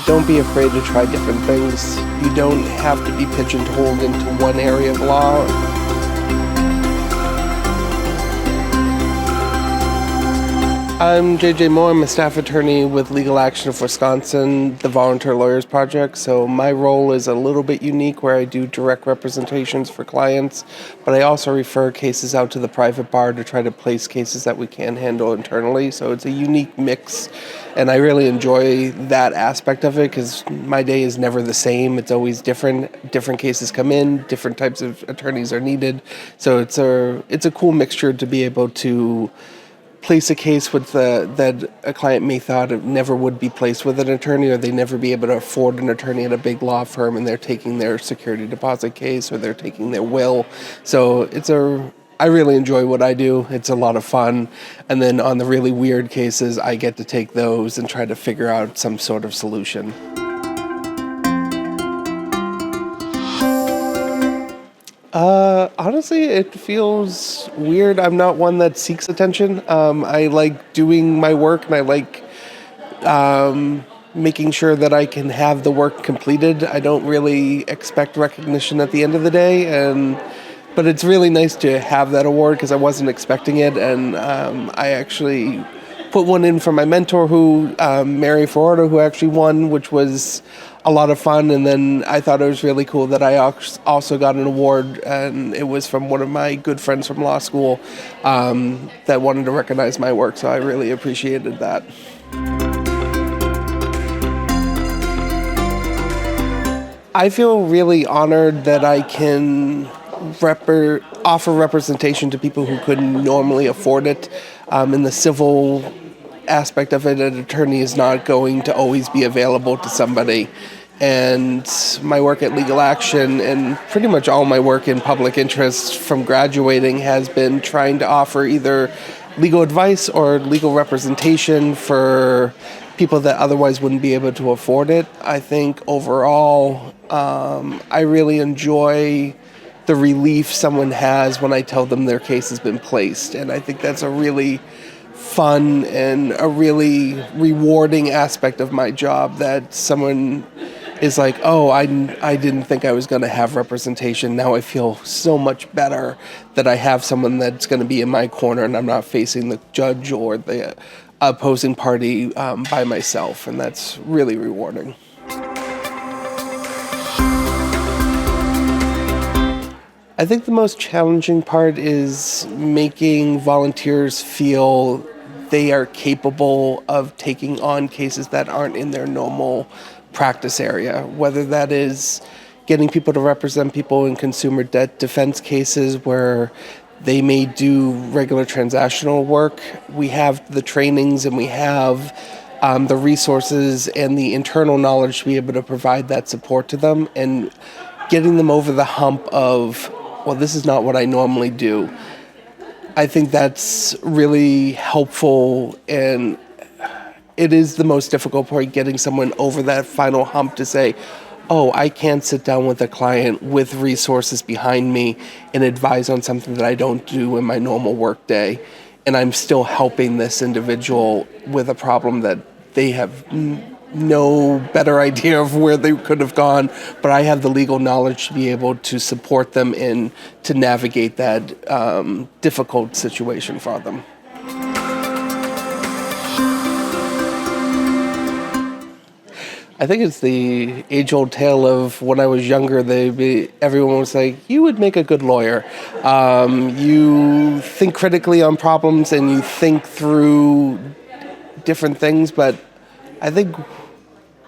don't be afraid to try different things. You don't have to be pigeonholed into one area of law. I'm JJ Moore. I'm a staff attorney with Legal Action of Wisconsin, the Volunteer Lawyers Project. So my role is a little bit unique where I do direct representations for clients, but I also refer cases out to the private bar to try to place cases that we can handle internally. So it's a unique mix, and I really enjoy that aspect of it because my day is never the same. It's always different. Different cases come in, different types of attorneys are needed. So it's a cool mixture to be able to place a case with that a client may thought it never would be placed with an attorney, or they never be able to afford an attorney at a big law firm, and they're taking their security deposit case or they're taking their will. So I really enjoy what I do. It's a lot of fun. And then on the really weird cases, I get to take those and try to figure out some sort of solution. Honestly, it feels weird. I'm not one that seeks attention. I like doing my work, and I like making sure that I can have the work completed. I don't really expect recognition at the end of the day, but it's really nice to have that award because I wasn't expecting it, and I actually put one in for my mentor, Mary Florida, who actually won, which was a lot of fun. And then I thought it was really cool that I also got an award, and it was from one of my good friends from law school that wanted to recognize my work. So I really appreciated that. I feel really honored that I can offer representation to people who couldn't normally afford it. In the civil aspect of it, an attorney is not going to always be available to somebody. And my work at Legal Action and pretty much all my work in public interest from graduating has been trying to offer either legal advice or legal representation for people that otherwise wouldn't be able to afford it. I think overall, I really enjoy the relief someone has when I tell them their case has been placed. And I think that's a really fun and a really rewarding aspect of my job, that someone is like, oh, I didn't think I was going to have representation. Now I feel so much better that I have someone that's going to be in my corner and I'm not facing the judge or the opposing party by myself. And that's really rewarding. I think the most challenging part is making volunteers feel they are capable of taking on cases that aren't in their normal practice area, whether that is getting people to represent people in consumer debt defense cases where they may do regular transactional work. We have the trainings and we have the resources and the internal knowledge to be able to provide that support to them, and getting them over the hump of, well, this is not what I normally do. I think that's really helpful, and it is the most difficult part, getting someone over that final hump to say, oh, I can't sit down with a client with resources behind me and advise on something that I don't do in my normal work day, and I'm still helping this individual with a problem that they have no better idea of where they could have gone, but I have the legal knowledge to be able to support them in to navigate that difficult situation for them. I think it's the age-old tale of when I was younger, everyone was like, you would make a good lawyer. You think critically on problems and you think through different things, but I think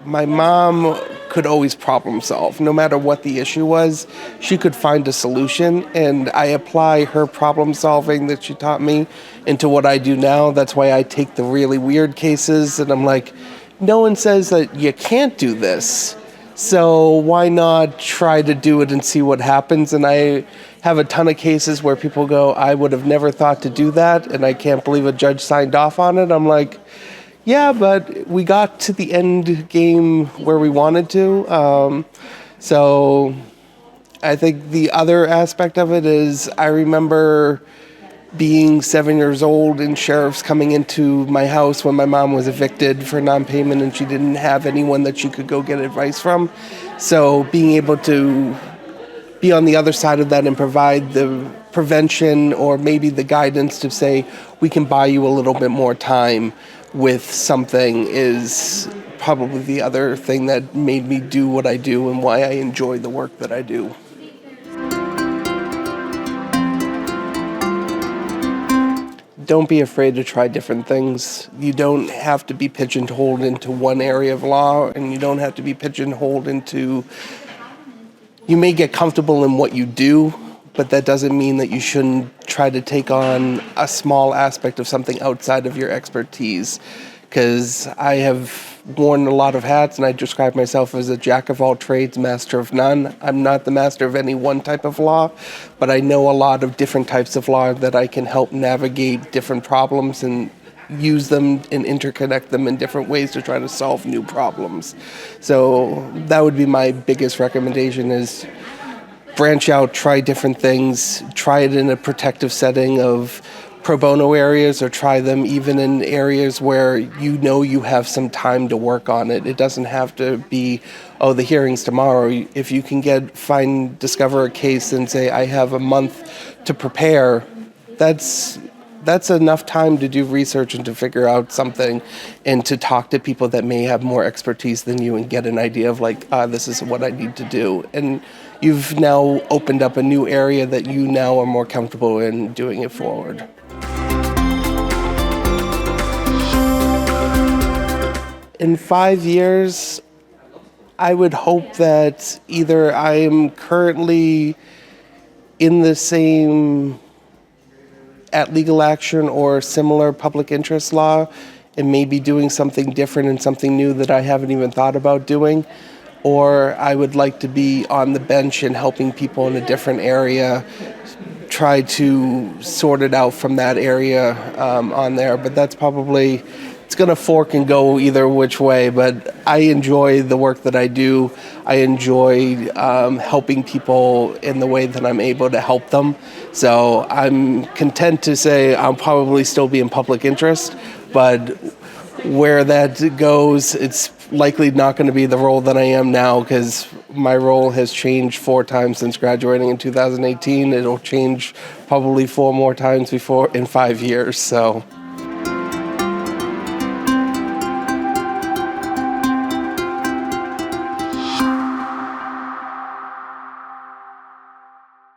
my mom could always problem solve. No matter what the issue was, she could find a solution, and I apply her problem solving that she taught me into what I do now. That's why I take the really weird cases, and I'm like, no one says that you can't do this, so why not try to do it and see what happens? And I have a ton of cases where people go, I would have never thought to do that, and I can't believe a judge signed off on it. I'm like, yeah, but we got to the end game where we wanted to. So I think the other aspect of it is, I remember being 7 years old and sheriffs coming into my house when my mom was evicted for non-payment and she didn't have anyone that she could go get advice from. So being able to be on the other side of that and provide the prevention or maybe the guidance to say, we can buy you a little bit more time with something is probably the other thing that made me do what I do and why I enjoy the work that I do. Don't be afraid to try different things. You don't have to be pigeonholed into one area of law, and you don't have to be pigeonholed into... You may get comfortable in what you do, but that doesn't mean that you shouldn't try to take on a small aspect of something outside of your expertise. Because I have worn a lot of hats, and I describe myself as a jack of all trades, master of none. I'm not the master of any one type of law, but I know a lot of different types of law that I can help navigate different problems and use them and interconnect them in different ways to try to solve new problems. So that would be my biggest recommendation is branch out, try different things, try it in a protective setting of pro bono areas, or try them even in areas where you know you have some time to work on it. It doesn't have to be, oh, the hearing's tomorrow. If you can discover a case and say, I have a month to prepare, that's enough time to do research and to figure out something and to talk to people that may have more expertise than you and get an idea of this is what I need to do. And you've now opened up a new area that you now are more comfortable in doing it forward. In 5 years, I would hope that either I am currently in the same at legal action or similar public interest law and maybe doing something different and something new that I haven't even thought about doing, or I would like to be on the bench and helping people in a different area try to sort it out from that area on there. But that's probably, it's going to fork and go either which way, but I enjoy the work that I do. I enjoy helping people in the way that I'm able to help them. So I'm content to say I'll probably still be in public interest, but where that goes, it's likely not going to be the role that I am now, because my role has changed 4 times since graduating in 2018. It'll change probably 4 more times in 5 years. So